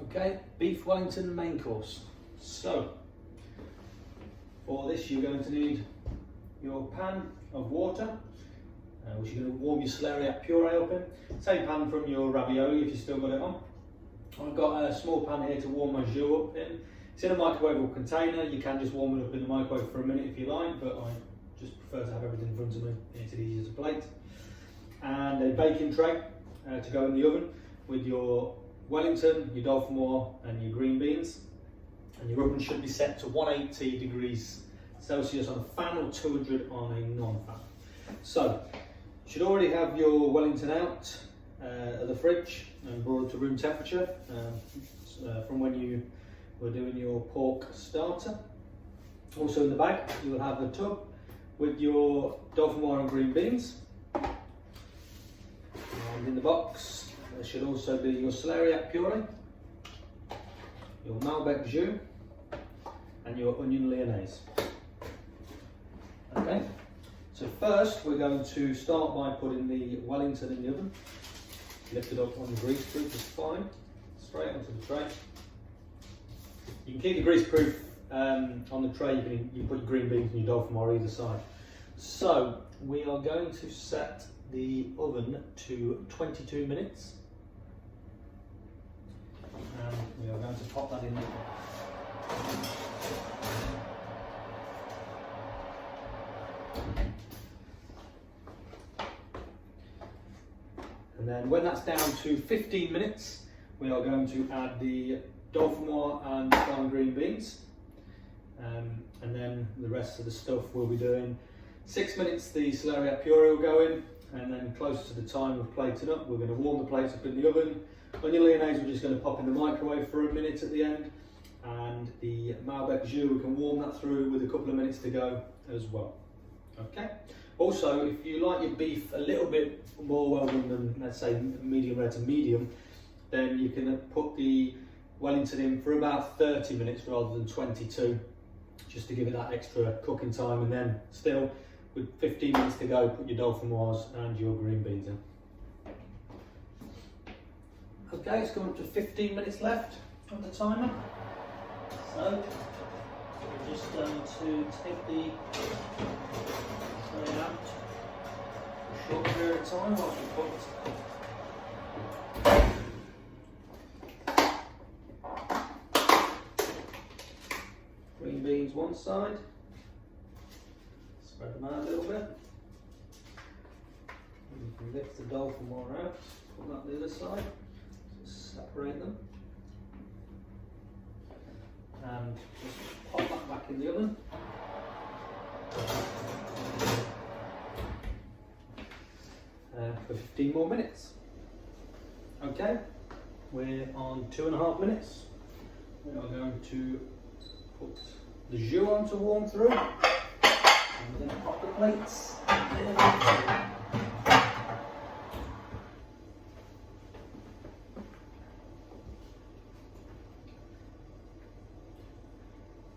Okay, beef Wellington main course. So, for this you're going to need your pan of water, which you're going to warm your celeriac puree up in. Same pan from your ravioli if you've still got it on. I've got a small pan here to warm my jus up in. It's in a microwavable container. You can just warm it up in the microwave for a minute if you like, but I just prefer to have everything in front of me. It makes it easier to plate. And a baking tray to go in the oven with your Wellington, your dauphinoise and your green beans. And your oven should be set to 180 degrees Celsius on a fan or 200 on a non-fan. So, you should already have your Wellington out of the fridge and brought it to room temperature from when you were doing your pork starter. Also in the bag you will have a tub with your dauphinoise and green beans. And in the box there should also be your celeriac puree, your Malbec jus and your onion lyonnaise. Okay, so first we're going to start by putting the Wellington in the oven. Lift it up on the grease proof, it's fine. Straight onto the tray. You can keep your grease proof on the tray, you can put your green beans and your dauphinoise either side. So we are going to set the oven to 22 minutes. And we are going to pop that in there. And then when that's down to 15 minutes, we are going to add the dauphinoise and fine green beans. And then the rest of the stuff we'll be doing. 6 minutes the celeriac puree will go in, and then close to the time of plating up, we're going to warm the plates up in the oven. Onion lyonnaise we're just going to pop in the microwave for a minute at the end, and the Malbec jus we can warm that through with a couple of minutes to go as well. Okay. Also, if you like your beef a little bit more well done than, let's say, medium rare to medium, then you can put the Wellington in for about 30 minutes rather than 22, just to give it that extra cooking time, and then still with 15 minutes to go, put your dauphinoise and your green beans in. Okay, it's going up to 15 minutes left on the timer. So we're just going to take the tray out for a short period of time whilst we put green beans one side, spread them out a little bit. And you can lift the dauphinoise out, put that the other side, separate them, and just pop that back in the oven. For 15 more minutes. Okay, we're on 2.5 minutes. We are going to put the jus on to warm through, and we're going to pop the plates in.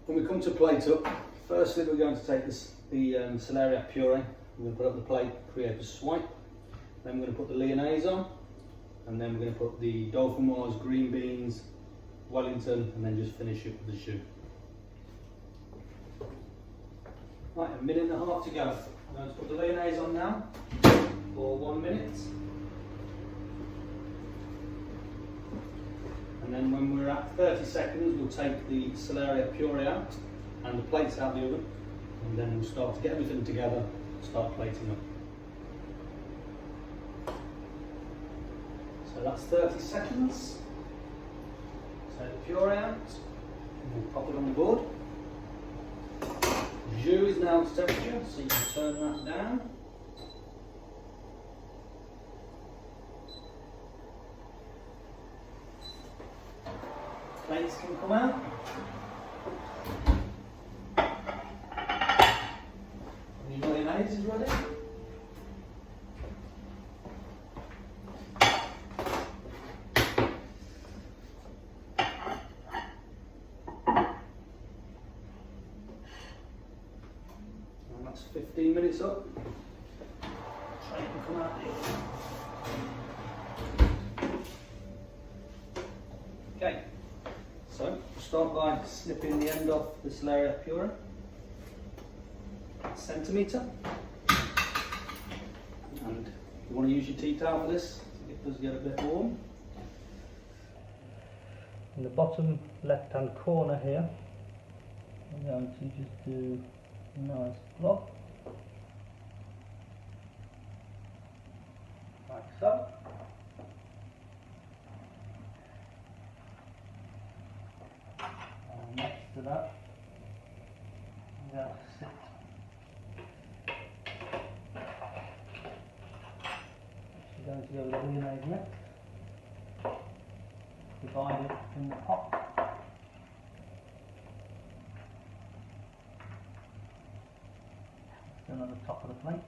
When we come to plate up, firstly we're going to take the celeriac puree, we're going to put it up the plate, create a swipe, then we're going to put the lyonnaise on, and then we're going to put the dauphinoise, green beans, Wellington, and then just finish it with the jus. Right, 1.5 minutes to go. I'm going to put the lyonnaise on now for 1 minute. And then when we're at 30 seconds, we'll take the celeriac puree out and the plates out of the oven, and then we'll start to get everything together, start plating up. So that's 30 seconds. Take the puree out, and we'll pop it on the board. Jus is now to temperature, so you can turn that down. Plates can come out. And your mayonnaise is ready. And that's 15 minutes up. Tray can come out here. Okay, so we'll start by snipping the end off the Celeria Pura, centimetre, and you want to use your tea towel for this, it does get a bit warm. In the bottom left hand corner here, I'm going to just do a nice blob, like so. And next to that, I'm going to sit going to go with the mayonnaise next. Divide it in the pot. Then at the top of the plate.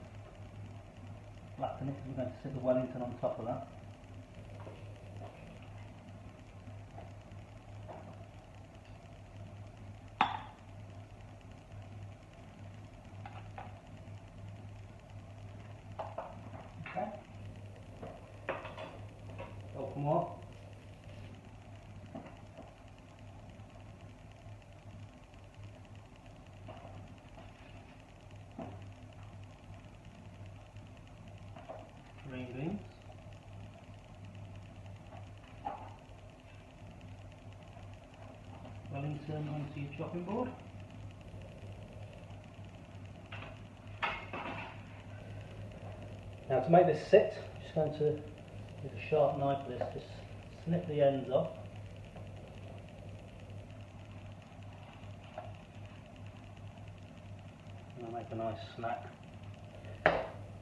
Flatten it, we're going to sit the Wellington on top of that. Okay. Couple more. Green beans. Wellington onto your chopping board. Now to make this sit, I'm just going to, with a sharp knife for this, just snip the ends off. And I'll make a nice snack.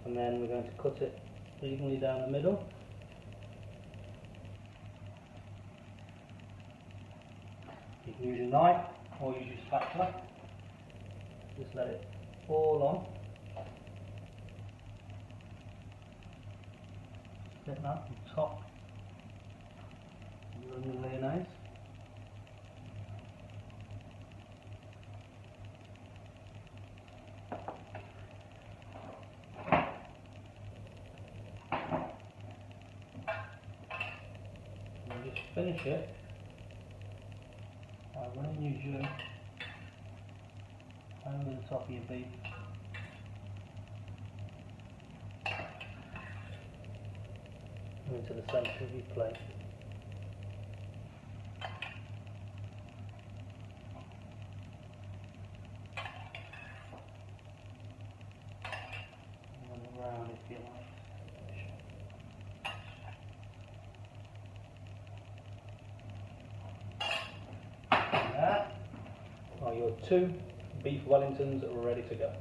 And then we're going to cut it evenly down the middle. You can use a knife or use your spatula. Just let it fall on. Split that on top. Run the mayonnaise. And just finish it by running your jus over the top of your beef. Into the centre of your plate. And around if you like. And that are your 2 beef Wellingtons ready to go.